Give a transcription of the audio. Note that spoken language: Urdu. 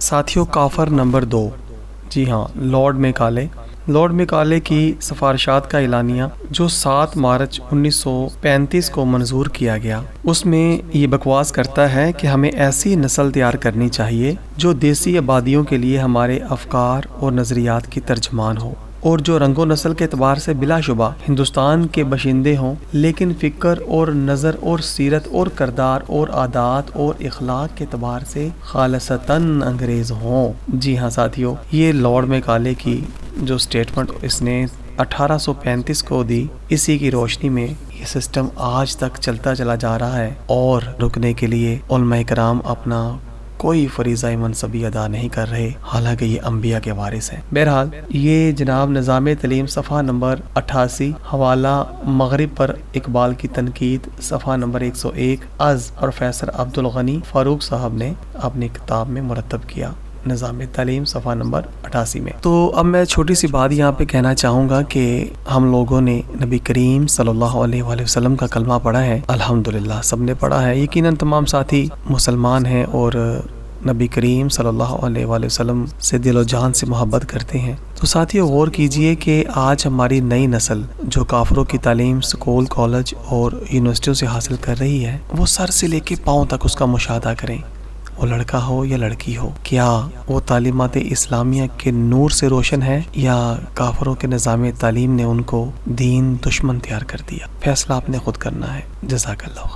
ساتھیوں کافر نمبر 2، جی ہاں، لارڈ میکالے کی سفارشات کا اعلانیہ جو 7 مارچ 1935 کو منظور کیا گیا، اس میں یہ بکواس کرتا ہے کہ ہمیں ایسی نسل تیار کرنی چاہیے جو دیسی آبادیوں کے لیے ہمارے افکار اور نظریات کی ترجمان ہو، اور جو رنگ و نسل کے اعتبار سے بلا شبہ ہندوستان کے باشندے ہوں، لیکن فکر اور نظر اور سیرت اور کردار اور عادات اور اخلاق کے اعتبار سے خالصتاً انگریز ہوں۔ جی ہاں ساتھیوں، یہ لارڈ میکالے کی جو سٹیٹمنٹ اس نے 1835 کو دی، اسی کی روشنی میں یہ سسٹم آج تک چلتا چلا جا رہا ہے، اور رکنے کے لیے علماء کرام اپنا کوئی فریضہ منصبی ادا نہیں کر رہے، حالانکہ یہ انبیاء کے وارث ہیں۔ بہرحال یہ جناب نظام تعلیم صفحہ نمبر 88، حوالہ مغرب پر اقبال کی تنقید، صفحہ نمبر 101 از پروفیسر عبدالغنی فاروق صاحب نے اپنی کتاب میں مرتب کیا، نظام تعلیم صفحہ نمبر 88 میں۔ تو اب میں چھوٹی سی بات یہاں پہ کہنا چاہوں گا کہ ہم لوگوں نے نبی کریم صلی اللہ علیہ وآلہ وسلم کا کلمہ پڑھا ہے، الحمدللہ سب نے پڑھا ہے، یقیناً تمام ساتھی مسلمان ہیں اور نبی کریم صلی اللہ علیہ وآلہ وسلم سے دل و جان سے محبت کرتے ہیں۔ تو ساتھیوں غور کیجئے کہ آج ہماری نئی نسل جو کافروں کی تعلیم سکول، کالج اور یونیورسٹیوں سے حاصل کر رہی ہے، وہ سر سے لے کے پاؤں تک اس کا مشاہدہ کریں، وہ لڑکا ہو یا لڑکی ہو، کیا وہ تعلیمات اسلامیہ کے نور سے روشن ہے یا کافروں کے نظام تعلیم نے ان کو دین دشمن تیار کر دیا؟ فیصلہ آپ نے خود کرنا ہے۔ جزاک اللہ خیر۔